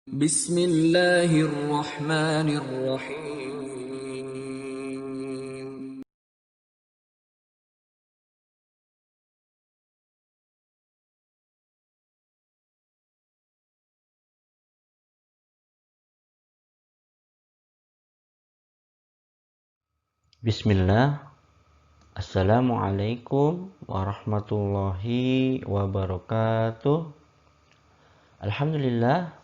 Bismillahirrahmanirrahim. Bismillah. Assalamualaikum warahmatullahi wabarakatuh. Alhamdulillah.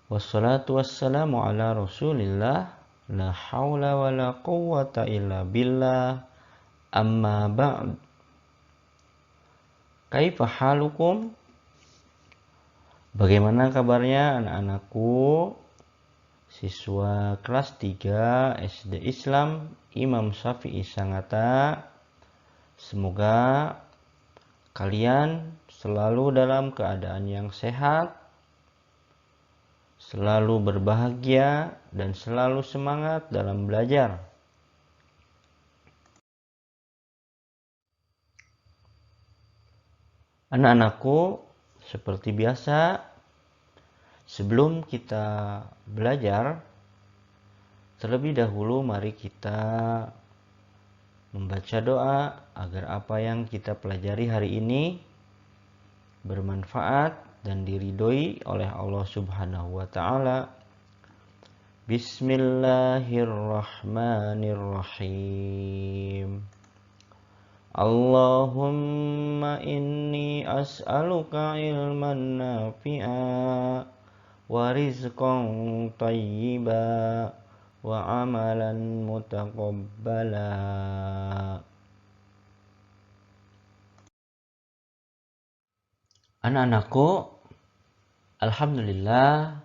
Wassalatu wassalamu ala rasulillah. La hawla wa la quwwata illa billah. Amma ba'd. Kaifa halukum? Bagaimana kabarnya anak-anakku? Siswa kelas 3 SD Islam Imam Syafi'i Sangatta. Semoga kalian selalu dalam keadaan yang sehat, selalu berbahagia, dan selalu semangat dalam belajar. Anak-anakku, seperti biasa, sebelum kita belajar, terlebih dahulu mari kita membaca doa agar apa yang kita pelajari hari ini bermanfaat dan diridhoi oleh Allah Subhanahu wa taala. Bismillahirrahmanirrahim. Allahumma inni as'aluka ilman nafi'a wa rizqan thayyiba wa amalan mutaqabbala. Anak-anakku, alhamdulillah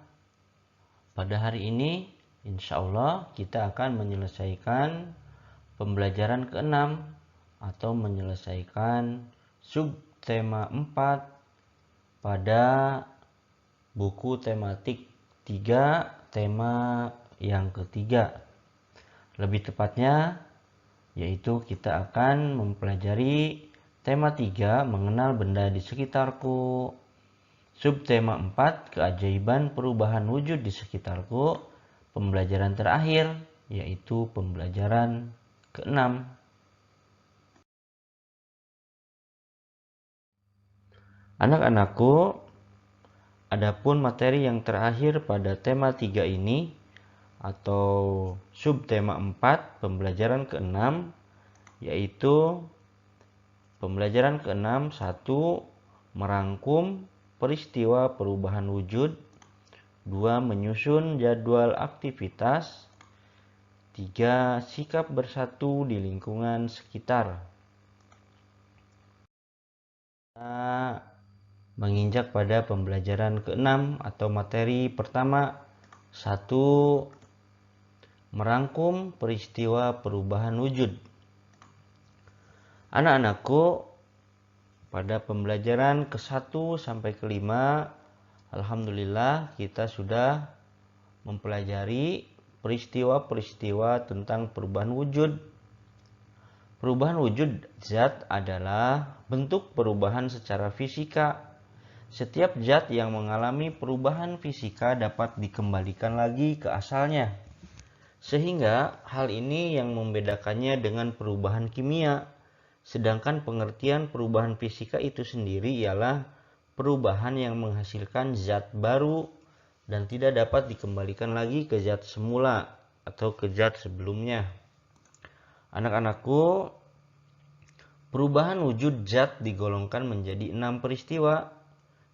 pada hari ini insya Allah kita akan menyelesaikan pembelajaran ke-6 atau menyelesaikan subtema 4 pada buku tematik 3, tema yang ketiga. Lebih tepatnya yaitu kita akan mempelajari tema 3, mengenal benda di sekitarku. Subtema 4, keajaiban perubahan wujud di sekitarku. Pembelajaran terakhir yaitu pembelajaran ke-6. Anak-anakku, adapun materi yang terakhir pada tema 3 ini atau subtema 4, pembelajaran ke-6, yaitu pembelajaran ke-6, 1. Merangkum peristiwa perubahan wujud. 2. Menyusun jadwal aktivitas. 3. Sikap bersatu di lingkungan sekitar. Kita menginjak pada pembelajaran ke-6 atau materi pertama. 1. Merangkum peristiwa perubahan wujud. Anak-anakku, pada pembelajaran ke-1 sampai ke-5, alhamdulillah kita sudah mempelajari peristiwa-peristiwa tentang perubahan wujud. Perubahan wujud zat adalah bentuk perubahan secara fisika. Setiap zat yang mengalami perubahan fisika dapat dikembalikan lagi ke asalnya. Sehingga hal ini yang membedakannya dengan perubahan kimia. Sedangkan pengertian perubahan fisika itu sendiri ialah perubahan yang menghasilkan zat baru dan tidak dapat dikembalikan lagi ke zat semula atau ke zat sebelumnya. Anak-anakku, perubahan wujud zat digolongkan menjadi 6 peristiwa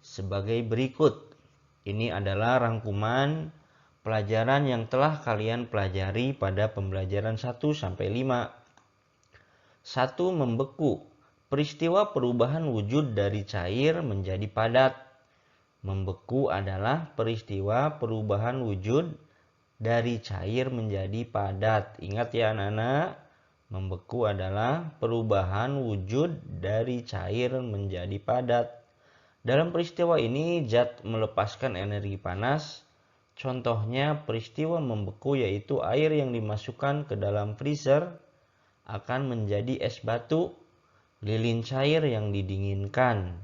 sebagai berikut. Ini adalah rangkuman pelajaran yang telah kalian pelajari pada pembelajaran 1 sampai 5. 1. Membeku. Peristiwa perubahan wujud dari cair menjadi padat. Membeku adalah peristiwa perubahan wujud dari cair menjadi padat. Ingat ya anak-anak, membeku adalah perubahan wujud dari cair menjadi padat. Dalam peristiwa ini zat melepaskan energi panas. Contohnya peristiwa membeku yaitu air yang dimasukkan ke dalam freezer akan menjadi es batu, lilin cair yang didinginkan.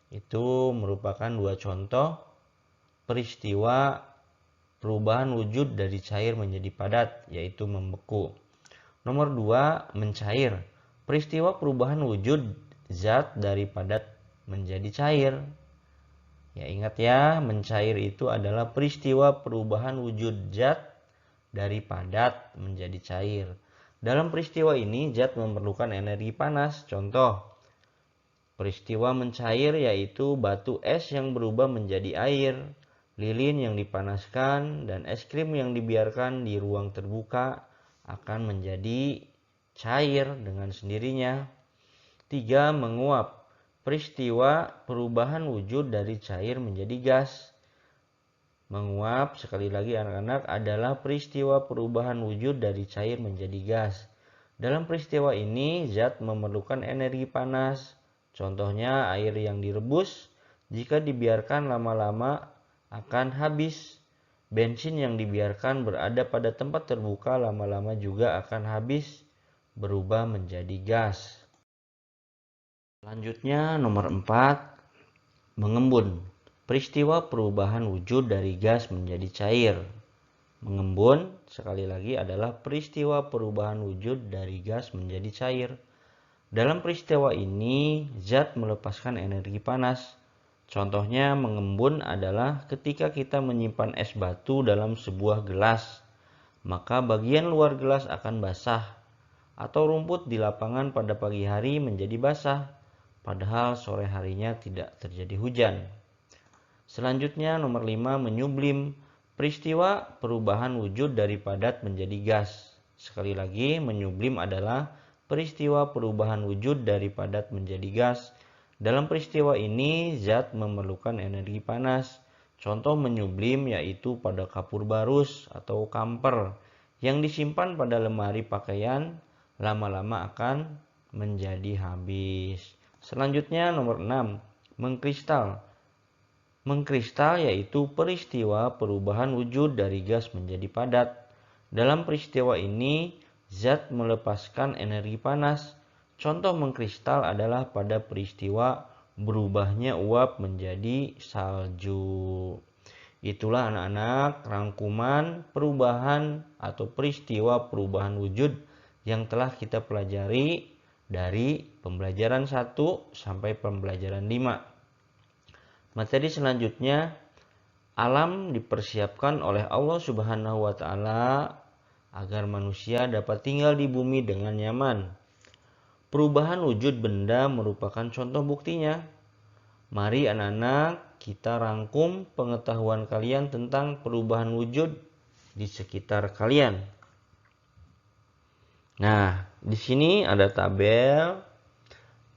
Itu merupakan 2 contoh peristiwa perubahan wujud dari cair menjadi padat, yaitu membeku. Nomor 2, mencair. Peristiwa perubahan wujud zat dari padat menjadi cair. Ya, ingat ya, mencair itu adalah peristiwa perubahan wujud zat dari padat menjadi cair. Dalam peristiwa ini zat memerlukan energi panas. Contoh, peristiwa mencair yaitu batu es yang berubah menjadi air, lilin yang dipanaskan, dan es krim yang dibiarkan di ruang terbuka akan menjadi cair dengan sendirinya. 3, menguap. Peristiwa perubahan wujud dari cair menjadi gas. Menguap, sekali lagi anak-anak, adalah peristiwa perubahan wujud dari cair menjadi gas. Dalam peristiwa ini, zat memerlukan energi panas. Contohnya, air yang direbus, jika dibiarkan lama-lama akan habis. Bensin yang dibiarkan berada pada tempat terbuka lama-lama juga akan habis, berubah menjadi gas. Selanjutnya nomor 4, mengembun. Peristiwa perubahan wujud dari gas menjadi cair. Mengembun, sekali lagi, adalah peristiwa perubahan wujud dari gas menjadi cair. Dalam peristiwa ini, zat melepaskan energi panas. Contohnya, mengembun adalah ketika kita menyimpan es batu dalam sebuah gelas, maka bagian luar gelas akan basah, atau rumput di lapangan pada pagi hari menjadi basah, padahal sore harinya tidak terjadi hujan. Selanjutnya nomor 5, menyublim. Peristiwa perubahan wujud dari padat menjadi gas. Sekali lagi, menyublim adalah peristiwa perubahan wujud dari padat menjadi gas. Dalam peristiwa ini, zat memerlukan energi panas. Contoh menyublim yaitu pada kapur barus atau kamper yang disimpan pada lemari pakaian, lama-lama akan menjadi habis. Selanjutnya nomor 6, mengkristal. Mengkristal yaitu peristiwa perubahan wujud dari gas menjadi padat. Dalam peristiwa ini, zat melepaskan energi panas. Contoh mengkristal adalah pada peristiwa berubahnya uap menjadi salju. Itulah anak-anak rangkuman perubahan atau peristiwa perubahan wujud yang telah kita pelajari dari pembelajaran 1 sampai pembelajaran 5. Materi selanjutnya, alam dipersiapkan oleh Allah Subhanahu wa Ta'ala agar manusia dapat tinggal di bumi dengan nyaman. Perubahan wujud benda merupakan contoh buktinya. Mari anak-anak kita rangkum pengetahuan kalian tentang perubahan wujud di sekitar kalian. Nah, di sini ada tabel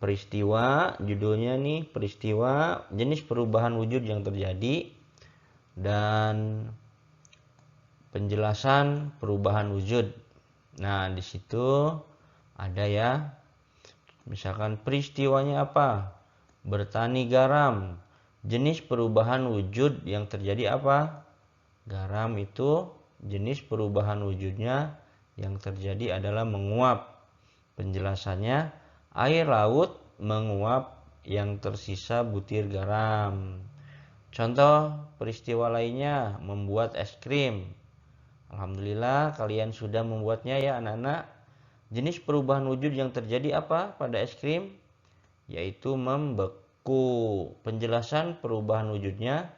peristiwa, judulnya nih peristiwa, jenis perubahan wujud yang terjadi, dan penjelasan perubahan wujud. Nah, di situ ada ya, misalkan peristiwanya apa? Bertani garam. Jenis perubahan wujud yang terjadi apa? Garam itu jenis perubahan wujudnya yang terjadi adalah menguap. Penjelasannya, air laut menguap yang tersisa butir garam. Contoh peristiwa lainnya, membuat es krim. Alhamdulillah kalian sudah membuatnya ya anak-anak. Jenis perubahan wujud yang terjadi apa pada es krim? Yaitu membeku. Penjelasan perubahan wujudnya,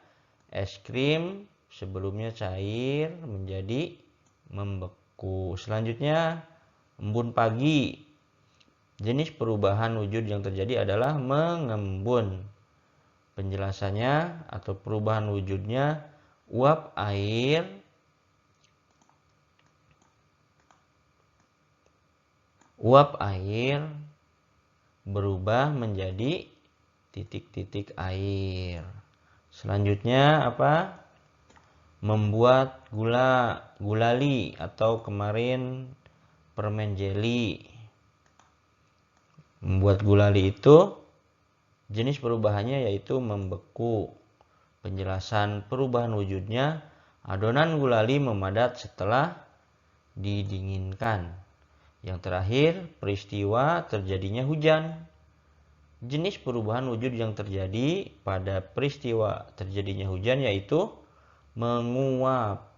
es krim sebelumnya cair menjadi membeku. Selanjutnya, embun pagi. Jenis perubahan wujud yang terjadi adalah mengembun. Penjelasannya atau perubahan wujudnya, uap air berubah menjadi titik-titik air. Selanjutnya apa? Membuat gulali atau kemarin permen jeli. Membuat gulali itu jenis perubahannya yaitu membeku. Penjelasan perubahan wujudnya, adonan gulali memadat setelah didinginkan. Yang terakhir, peristiwa terjadinya hujan. Jenis perubahan wujud yang terjadi pada peristiwa terjadinya hujan yaitu menguap.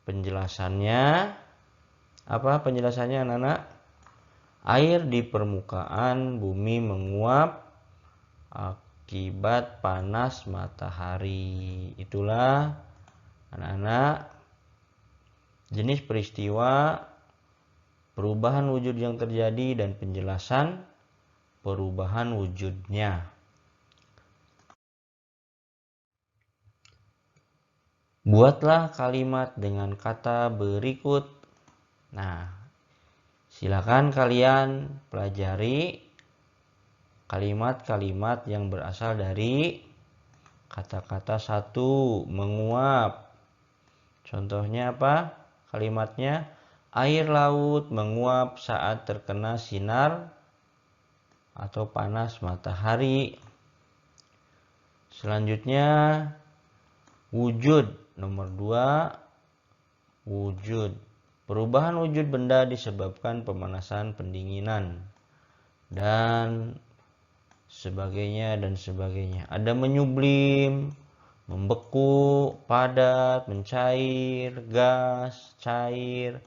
Penjelasannya apa? Penjelasannya anak-anak? Air di permukaan bumi menguap akibat panas matahari. Itulah anak-anak jenis peristiwa perubahan wujud yang terjadi dan penjelasan perubahan wujudnya. Buatlah kalimat dengan kata berikut. Nah, silakan kalian pelajari kalimat-kalimat yang berasal dari kata-kata satu, menguap. Contohnya apa? Kalimatnya, air laut menguap saat terkena sinar atau panas matahari. Selanjutnya, wujud. Nomor 2, wujud. Perubahan wujud benda disebabkan pemanasan, pendinginan, dan sebagainya dan sebagainya. Ada menyublim, membeku, padat, mencair, gas, cair,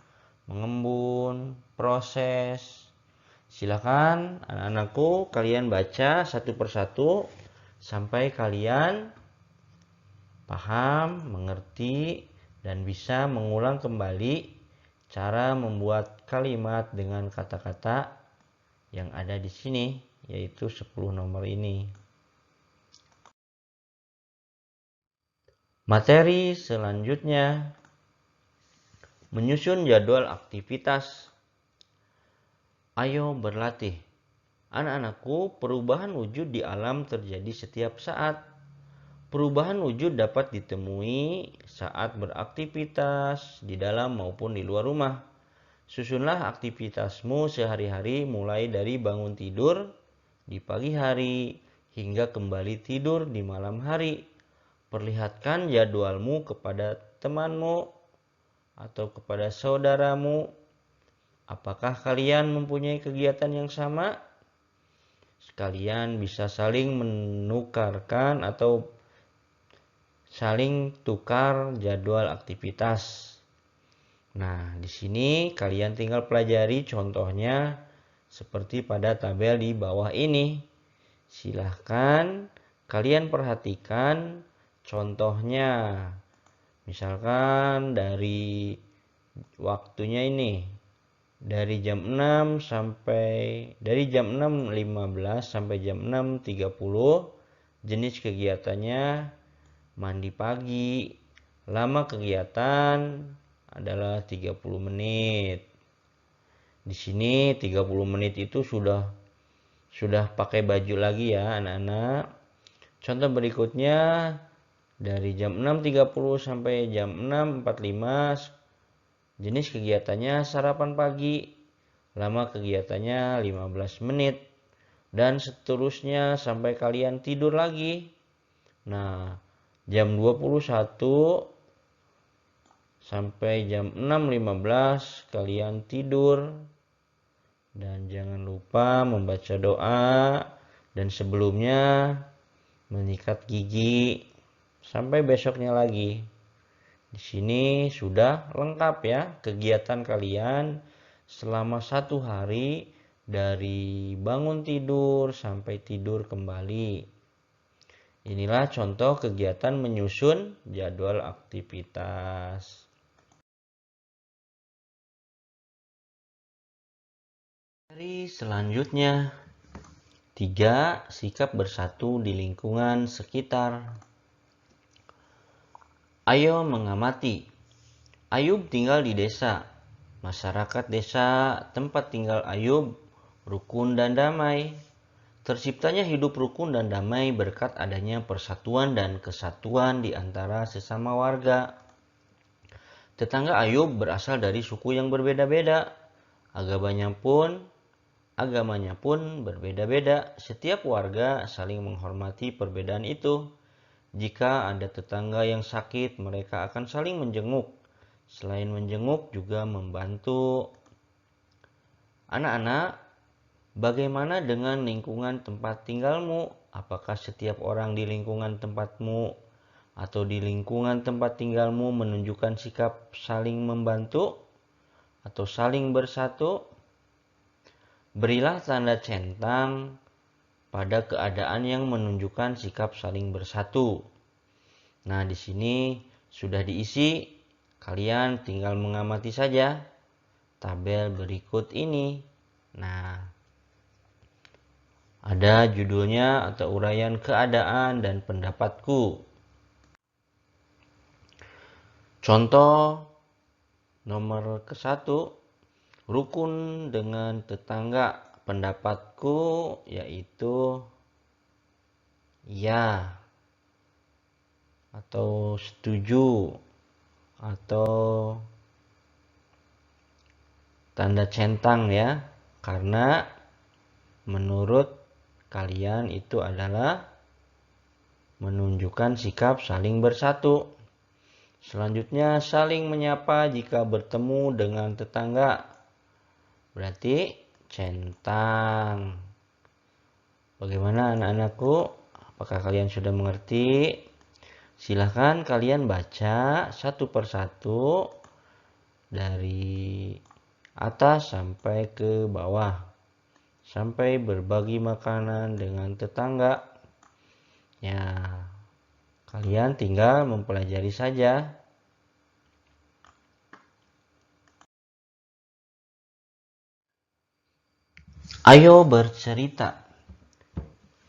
mengembun, proses. Silakan anak-anakku kalian baca satu persatu sampai kalian paham, mengerti, dan bisa mengulang kembali cara membuat kalimat dengan kata-kata yang ada di sini, yaitu 10 nomor ini. Materi selanjutnya, menyusun jadwal aktivitas. Ayo berlatih. Anak-anakku, perubahan wujud di alam terjadi setiap saat. Perubahan wujud dapat ditemui saat beraktivitas di dalam maupun di luar rumah. Susunlah aktivitasmu sehari-hari mulai dari bangun tidur di pagi hari hingga kembali tidur di malam hari. Perlihatkan jadwalmu kepada temanmu atau kepada saudaramu. Apakah kalian mempunyai kegiatan yang sama? Kalian bisa saling menukarkan atau saling tukar jadwal aktivitas. Nah, di sini kalian tinggal pelajari contohnya seperti pada tabel di bawah ini. Silahkan kalian perhatikan contohnya. Misalkan dari waktunya ini dari jam 6.15 sampai jam 6.30 jenis kegiatannya mandi pagi. Lama kegiatan adalah 30 menit. Di sini 30 menit itu sudah pakai baju lagi ya anak-anak. Contoh berikutnya dari jam 6.30 sampai jam 6.45 jenis kegiatannya sarapan pagi. Lama kegiatannya 15 menit dan seterusnya sampai kalian tidur lagi. Nah, jam 21 sampai jam 6.15 kalian tidur. Dan jangan lupa membaca doa dan sebelumnya menyikat gigi sampai besoknya lagi. Di sini sudah lengkap ya kegiatan kalian selama 1 hari dari bangun tidur sampai tidur kembali. Inilah contoh kegiatan menyusun jadwal aktivitas. Materi selanjutnya, 3. Sikap bersatu di lingkungan sekitar. Ayo mengamati. Ayub tinggal di desa. Masyarakat desa tempat tinggal Ayub rukun dan damai. Terciptanya hidup rukun dan damai berkat adanya persatuan dan kesatuan di antara sesama warga. Tetangga Ayub berasal dari suku yang berbeda-beda. Agamanya pun berbeda-beda. Setiap warga saling menghormati perbedaan itu. Jika ada tetangga yang sakit, mereka akan saling menjenguk. Selain menjenguk, juga membantu. Anak-anak, bagaimana dengan lingkungan tempat tinggalmu? Apakah setiap orang di lingkungan tempatmu atau di lingkungan tempat tinggalmu menunjukkan sikap saling membantu atau saling bersatu? Berilah tanda centang pada keadaan yang menunjukkan sikap saling bersatu. Nah, di sini sudah diisi, kalian tinggal mengamati saja tabel berikut ini. Nah, ada judulnya atau uraian keadaan dan pendapatku. Contoh nomor ke-1, rukun dengan tetangga. Pendapatku yaitu ya atau setuju atau tanda centang ya, karena menurut kalian itu adalah menunjukkan sikap saling bersatu. Selanjutnya, saling menyapa jika bertemu dengan tetangga. Berarti centang. Bagaimana anak-anakku? Apakah kalian sudah mengerti? Silahkan kalian baca satu persatu dari atas sampai ke bawah. Sampai berbagi makanan dengan tetangga. Ya, kalian tinggal mempelajari saja. Ayo bercerita.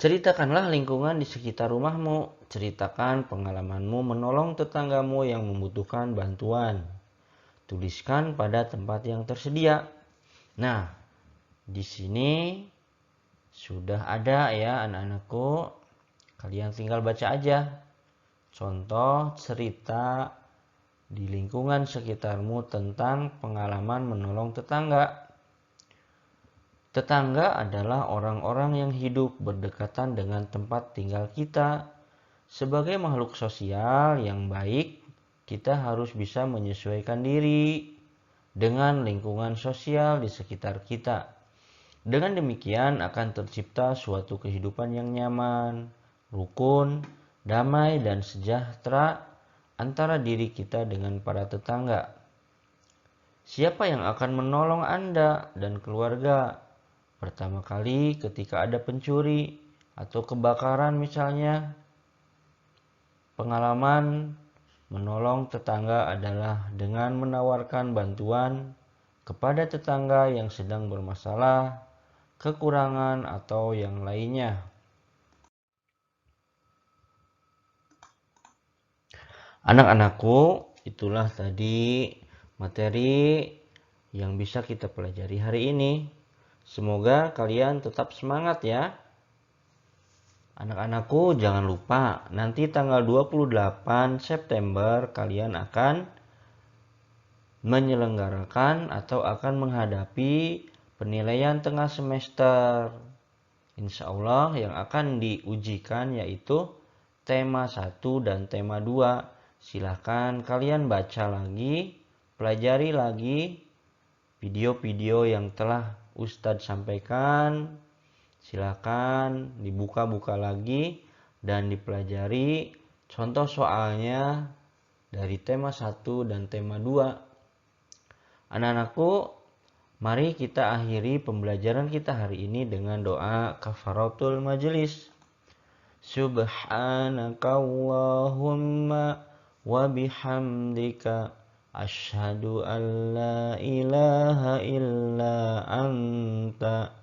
Ceritakanlah lingkungan di sekitar rumahmu. Ceritakan pengalamanmu menolong tetanggamu yang membutuhkan bantuan. Tuliskan pada tempat yang tersedia. Nah, di sini sudah ada ya anak-anakku. Kalian tinggal baca aja. Contoh cerita di lingkungan sekitarmu tentang pengalaman menolong tetangga. Tetangga adalah orang-orang yang hidup berdekatan dengan tempat tinggal kita. Sebagai makhluk sosial yang baik, kita harus bisa menyesuaikan diri dengan lingkungan sosial di sekitar kita. Dengan demikian akan tercipta suatu kehidupan yang nyaman, rukun, damai, dan sejahtera antara diri kita dengan para tetangga. Siapa yang akan menolong Anda dan keluarga? Pertama kali ketika ada pencuri atau kebakaran misalnya. Pengalaman menolong tetangga adalah dengan menawarkan bantuan kepada tetangga yang sedang bermasalah, kekurangan, atau yang lainnya. Anak-anakku, itulah tadi materi yang bisa kita pelajari hari ini. Semoga kalian tetap semangat ya. Anak-anakku, jangan lupa nanti tanggal 28 September kalian akan menyelenggarakan atau akan menghadapi penilaian tengah semester. Insya Allah yang akan diujikan yaitu tema 1 dan tema 2. Silahkan kalian baca lagi, pelajari lagi video-video yang telah Ustadz sampaikan. Silakan dibuka-buka lagi dan dipelajari contoh soalnya dari tema 1 dan tema 2. Anak-anakku, mari kita akhiri pembelajaran kita hari ini dengan doa kafaratul majelis. Subhanakallahumma wa bihamdika asyhadu an la ilaha illa anta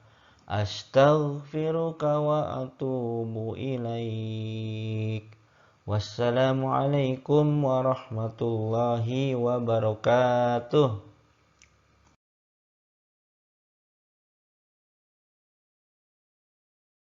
astaghfiruka wa atubu ilaik. Wassalamualaikum warahmatullahi wabarakatuh.